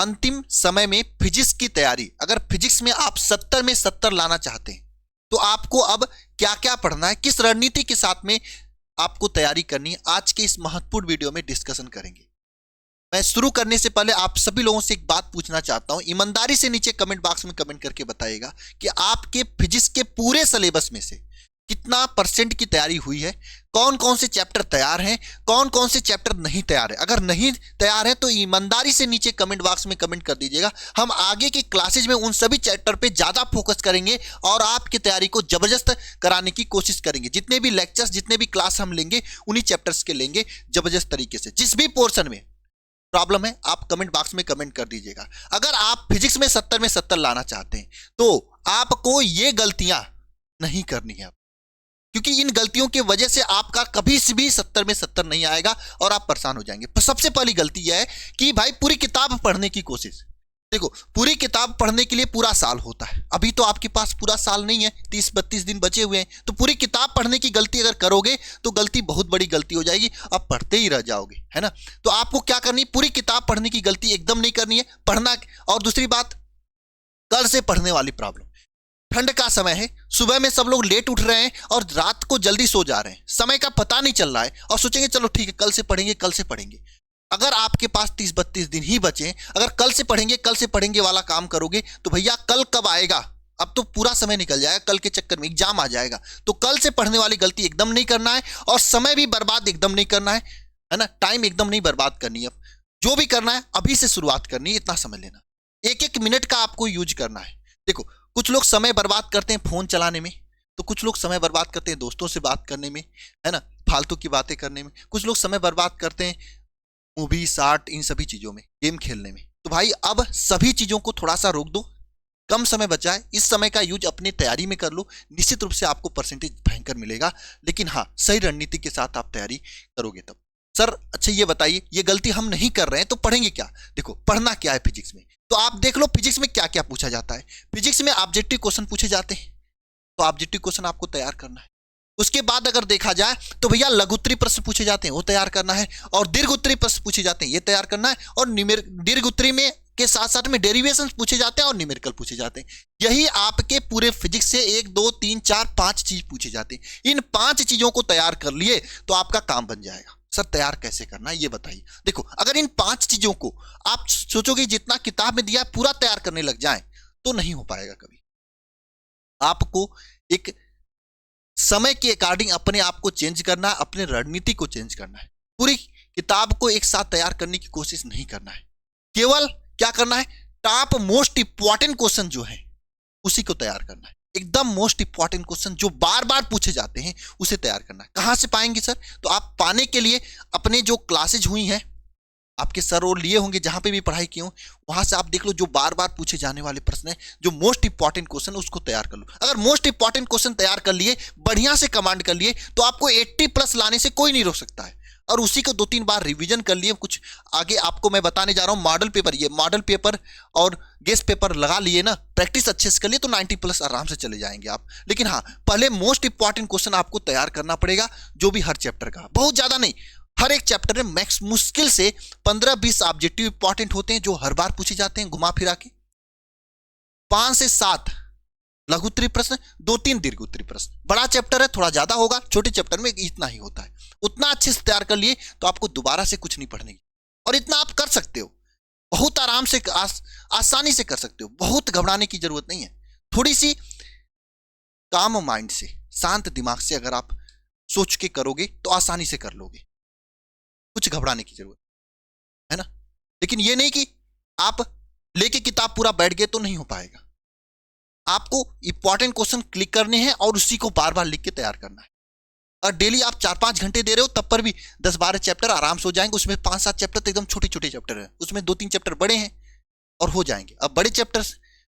अंतिम समय में फिजिक्स की तैयारी, अगर फिजिक्स में आप 70 में 70 लाना चाहते हैं तो आपको अब क्या क्या पढ़ना है, किस रणनीति के साथ में आपको तैयारी करनी है, आज के इस महत्वपूर्ण वीडियो में डिस्कशन करेंगे। मैं शुरू करने से पहले आप सभी लोगों से एक बात पूछना चाहता हूं, ईमानदारी से नीचे कमेंट बॉक्स में कमेंट करके बताइएगा कि आपके फिजिक्स के पूरे सिलेबस में से कितना परसेंट की तैयारी हुई है, कौन कौन से चैप्टर तैयार हैं, कौन कौन से चैप्टर नहीं तैयार है। अगर नहीं तैयार है तो ईमानदारी से नीचे कमेंट बॉक्स में कमेंट कर दीजिएगा। हम आगे की क्लासेज में उन सभी चैप्टर पे ज्यादा फोकस करेंगे और आपकी तैयारी को जबरदस्त कराने की कोशिश करेंगे। जितने भी लेक्चर्स, जितने भी क्लास हम लेंगे उन्हीं चैप्टर्स के लेंगे जबरदस्त तरीके से। जिस भी पोर्शन में प्रॉब्लम है आप कमेंट बॉक्स में कमेंट कर दीजिएगा। अगर आप फिजिक्स में 70 में 70 लाना चाहते हैं तो आपको ये गलतियां नहीं करनी है, क्योंकि इन गलतियों की वजह से आपका कभी भी 70 में 70 नहीं आएगा और आप परेशान हो जाएंगे। सबसे पहली गलती यह है कि भाई पूरी किताब पढ़ने की कोशिश। देखो, पूरी किताब पढ़ने के लिए पूरा साल होता है, अभी तो आपके पास पूरा साल नहीं है, 30-32 दिन बचे हुए हैं, तो पूरी किताब पढ़ने की गलती अगर करोगे तो गलती बहुत बड़ी गलती हो जाएगी, आप पढ़ते ही रह जाओगे, है ना। तो आपको क्या करनी है, पूरी किताब पढ़ने की गलती एकदम नहीं करनी है, पढ़ना। और दूसरी बात, कल से पढ़ने वाली प्रॉब्लम, ठंड का समय है, सुबह में सब लोग लेट उठ रहे हैं और रात को जल्दी सो जा रहे हैं, समय का पता नहीं चल रहा है और सोचेंगे चलो ठीक है कल से पढ़ेंगे, कल से पढ़ेंगे। अगर आपके पास 30-32 दिन ही बचे, अगर कल से पढ़ेंगे वाला काम करोगे तो भैया कल कब आएगा, अब तो पूरा समय निकल जाएगा, कल के चक्कर में एग्जाम आ जाएगा। तो कल से पढ़ने वाली गलती एकदम नहीं करना है और समय भी बर्बाद एकदम नहीं करना है ना, टाइम एकदम नहीं बर्बाद करनी है। जो भी करना है अभी से शुरुआत करनी है, इतना समझ लेना, एक एक मिनट का आपको यूज करना है। देखो, कुछ लोग समय बर्बाद करते हैं फोन चलाने में, तो कुछ लोग समय बर्बाद करते हैं दोस्तों से बात करने में, है ना, फालतू की बातें करने में, कुछ लोग समय बर्बाद करते हैं मूवी, शार्ट, इन सभी चीजों में, गेम खेलने में। तो भाई अब सभी चीजों को थोड़ा सा रोक दो, कम समय बचा है, इस समय का यूज अपनी तैयारी में कर लो, निश्चित रूप से आपको परसेंटेज भयंकर मिलेगा। लेकिन हाँ, सही रणनीति के साथ आप तैयारी करोगे तब। सर अच्छा ये बताइए, ये गलती हम नहीं कर रहे हैं तो पढ़ेंगे क्या। देखो, पढ़ना क्या है फिजिक्स में, तो आप देख लो फिजिक्स में क्या क्या पूछा जाता है। फिजिक्स में ऑब्जेक्टिव क्वेश्चन पूछे जाते हैं, तो ऑब्जेक्टिव क्वेश्चन आपको तैयार करना है। उसके बाद अगर देखा जाए तो भैया लघु उत्तरीय प्रश्न पूछे जाते हैं, वो तैयार करना है, और दीर्घ उत्तरीय प्रश्न पूछे जाते हैं, ये तैयार करना है, और दीर्घ उत्तरीय में के साथ साथ में डेरिवेशन पूछे जाते हैं और न्यूमेरिकल पूछे जाते हैं। यही आपके पूरे फिजिक्स से 1 2 3 4 5 चीज पूछे जाते हैं। इन 5 चीजों को तैयार कर लिए तो आपका काम बन जाएगा। सर तैयार कैसे करना है ये बताइए। देखो, अगर इन 5 चीजों को आप सोचोगे जितना किताब में दिया पूरा तैयार करने लग जाए तो नहीं हो पाएगा कभी। आपको एक समय के अकॉर्डिंग अपने आप को चेंज करना है, अपने रणनीति को चेंज करना है। पूरी किताब को एक साथ तैयार करने की कोशिश नहीं करना है, केवल क्या करना है, टॉप मोस्ट इंपॉर्टेंट क्वेश्चन जो है उसी को तैयार करना है। एकदम मोस्ट इंपॉर्टेंट क्वेश्चन जो बार बार पूछे जाते हैं उसे तैयार करना है। कहां से पाएंगे सर, तो आप पाने के लिए अपने जो क्लासेज हुई हैं, आपके सर और लिए होंगे जहां पे भी पढ़ाई की हो, वहां से आप देख लो जो बार बार पूछे जाने वाले प्रश्न है, जो मोस्ट इंपॉर्टेंट क्वेश्चन उसको तैयार कर लो। अगर मोस्ट इंपॉर्टेंट क्वेश्चन तैयार कर लिए, बढ़िया से कमांड कर लिए, तो आपको 80+ लाने से कोई नहीं रोक सकता है। और उसी को 2-3 बार रिवीजन कर लिए, कुछ आगे आपको मैं बताने जा रहा हूं मॉडल पेपर, ये मॉडल पेपर और गेस्ट पेपर लगा लिए ना, प्रैक्टिस अच्छे से कर लिए तो 90+ आराम से चले जाएंगे आप। लेकिन हाँ, पहले मोस्ट इंपॉर्टेंट क्वेश्चन आपको तैयार करना पड़ेगा, जो भी हर चैप्टर का, बहुत ज्यादा नहीं, हर एक चैप्टर में मैक्स मुश्किल से 15-20 ऑब्जेक्टिव इंपॉर्टेंट होते हैं जो हर बार पूछे जाते हैं घुमा फिरा के, 5 से 7 लघु उत्तरीय प्रश्न, 2-3 दीर्घ उत्तरीय प्रश्न। बड़ा चैप्टर है थोड़ा ज्यादा होगा, छोटे चैप्टर में इतना ही होता है। उतना अच्छे से तैयार कर लिए तो आपको दोबारा से कुछ नहीं पढ़ने की, और इतना आप कर सकते हो, बहुत आराम से आसानी से कर सकते हो, बहुत घबराने की जरूरत नहीं है। थोड़ी सी काम माइंड से, शांत दिमाग से अगर आप सोच के करोगे तो आसानी से कर लोगे, कुछ घबराने की जरूरत है ना। लेकिन ये नहीं कि आप लेके किताब पूरा बैठ गए तो नहीं हो पाएगा। आपको इंपॉर्टेंट क्वेश्चन क्लिक करने हैं और उसी को बार बार लिख के तैयार करना है। और डेली आप 4-5 घंटे दे रहे हो तब पर भी 10-12 चैप्टर आराम से हो जाएंगे। उसमें 5-7 चैप्टर तो एकदम छोटे छोटे चैप्टर है, उसमें 2-3 चैप्टर बड़े हैं और हो जाएंगे। अब बड़े चैप्टर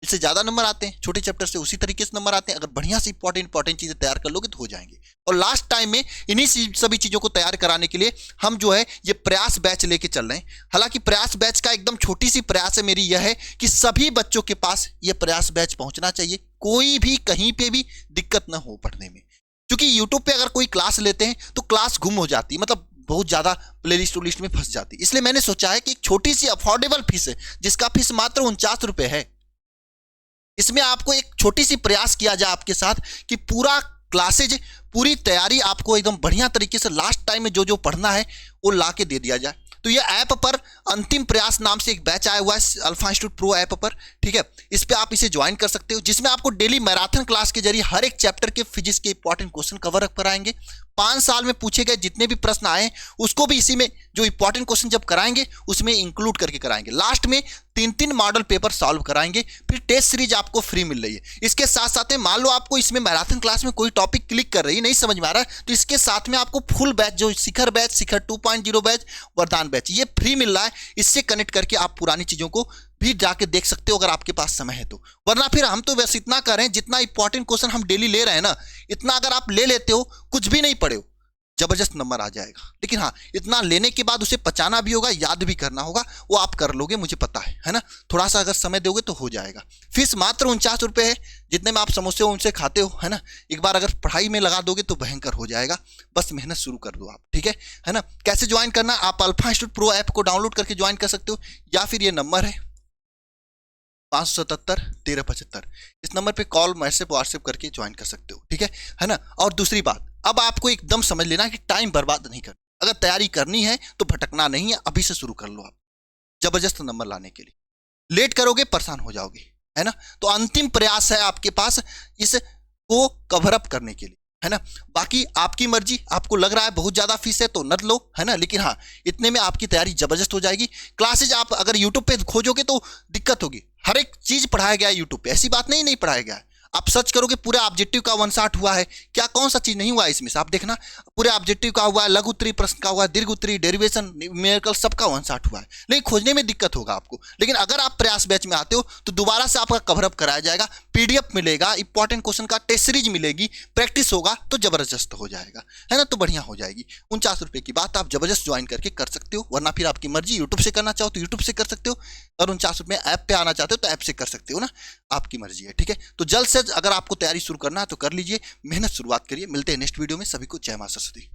इससे ज्यादा नंबर आते हैं, छोटे चैप्टर से उसी तरीके से नंबर आते हैं। अगर बढ़िया से इंपॉर्टेंट चीजें तैयार कर लोगे तो हो जाएंगे। और लास्ट टाइम में इन्हीं सभी चीजों को तैयार कराने के लिए हम जो है ये प्रयास बैच लेके चल रहे हैं। हालांकि प्रयास बैच का एकदम छोटी सी प्रयास है मेरी यह है कि सभी बच्चों के पास ये प्रयास बैच पहुंचना चाहिए, कोई भी कहीं पे भी दिक्कत ना हो पढ़ने में। क्योंकि यूट्यूब पे अगर कोई क्लास लेते हैं तो क्लास गुम हो जाती है, मतलब बहुत ज़्यादा प्लेलिस्ट लिस्ट में फंस जाती है। इसलिए मैंने सोचा है कि एक छोटी सी अफोर्डेबल फीस है, जिसका फीस मात्र 49 रुपये है। इसमें आपको एक छोटी सी प्रयास किया जाए आपके साथ कि पूरा क्लासेज, पूरी तैयारी आपको एकदम बढ़िया तरीके से लास्ट टाइम में जो जो पढ़ना है वो ला के दे दिया जाए। तो ये ऐप पर अंतिम प्रयास नाम से एक बैच आया हुआ है अल्फा इंस्टीट्यूट प्रो ऐप पर, ठीक है। इस पे आप इसे ज्वाइन कर सकते हो, जिसमें आपको डेली मैराथन क्लास के जरिए हर एक चैप्टर के फिजिक्स के इंपॉर्टेंट क्वेश्चन कवर कराएंगे। 5 साल में पूछे गए जितने भी प्रश्न आए उसको भी इसी में जो इंपॉर्टेंट क्वेश्चन जब कराएंगे उसमें इंक्लूड करके कराएंगे। लास्ट में 3 मॉडल पेपर सॉल्व कराएंगे, फिर टेस्ट सीरीज आपको फ्री मिल रही है। इसके साथ साथ में मान लो आपको इसमें मैराथन क्लास में कोई टॉपिक क्लिक कर रही नहीं समझ में आ रहा है, तो इसके साथ में आपको फुल बैच जो शिखर बैच, शिखर 2.0 बैच, वरदान बैच, ये फ्री मिल रहा है। इससे कनेक्ट करके आप पुरानी चीजों को भी जाके देख सकते हो अगर आपके पास समय है तो। वरना फिर हम तो बस इतना कर रहे हैं, जितना इंपॉर्टेंट क्वेश्चन हम डेली ले रहे हैं ना, इतना अगर आप ले लेते हो, कुछ भी नहीं पढ़े हो, जबरदस्त नंबर आ जाएगा। लेकिन हाँ, इतना लेने के बाद उसे पचाना भी होगा, याद भी करना होगा, वो आप कर लोगे, मुझे पता है ना। थोड़ा सा अगर समय दोगे तो हो जाएगा। फीस मात्र 49 रुपये है, जितने में आप समोसे उनसे खाते हो, है ना। एक बार अगर पढ़ाई में लगा दोगे तो भयंकर हो जाएगा। बस मेहनत शुरू कर दो आप, ठीक है ना। कैसे ज्वाइन करना, आप अल्फा इंस्टीट्यूट प्रो ऐप को डाउनलोड करके ज्वाइन कर सकते हो, या फिर ये नंबर है 577-1375, इस नंबर पे कॉल, मैसेज, व्हाट्सएप करके ज्वाइन कर सकते हो, ठीक है ना। और दूसरी बात, अब आपको एकदम समझ लेना कि टाइम बर्बाद नहीं करना। अगर तैयारी करनी है तो भटकना नहीं है, अभी से शुरू कर लो आप, जबरदस्त नंबर लाने के लिए। लेट करोगे परेशान हो जाओगे, है ना। तो अंतिम प्रयास है आपके पास इसको कवर अप करने के लिए, है ना। बाकी आपकी मर्जी, आपको लग रहा है बहुत ज्यादा फीस है तो न लो, है ना। लेकिन हाँ, इतने में आपकी तैयारी जबरदस्त हो जाएगी। क्लासेज आप अगर यूट्यूब पे खोजोगे तो दिक्कत होगी, हर एक चीज पढ़ाया गया है यूट्यूब पे, ऐसी बात नहीं पढ़ाया गया है। आप सर्च करोगे पूरे ऑब्जेक्टिव का 160 हुआ है, क्या कौन सा चीज नहीं हुआ है इसमें से, आप देखना। पूरे ऑब्जेक्टिव का हुआ है, लघु उत्तरीय प्रश्न का हुआ है, दीर्घ उत्तरीय, डेरिवेशन, न्यूमेरिकल, सबका 160 हुआ है। लेकिन खोजने में दिक्कत होगा आपको। लेकिन अगर आप प्रयास बैच में आते हो तो दोबारा से आपका कवर अप कराया जाएगा, पीडीएफ मिलेगा, इंपॉर्टेंट क्वेश्चन का टेस्ट सीरीज मिलेगी, प्रैक्टिस होगा तो जबरदस्त हो जाएगा, है ना। तो बढ़िया हो जाएगी। 49 रुपये की बात आप जबरदस्त ज्वाइन करके कर सकते हो। वरना फिर आपकी मर्जी, यूट्यूब से करना चाहो तो यूट्यूब से कर सकते हो, और 49 रुपये ऐप पे आना चाहते हो तो ऐप से कर सकते हो ना, आपकी मर्जी है, ठीक है। तो जल्द से अगर आपको तैयारी शुरू करना है तो कर लीजिए, मेहनत शुरुआत करिए। मिलते हैं नेक्स्ट वीडियो में। सभी को जय मां सरस्वती।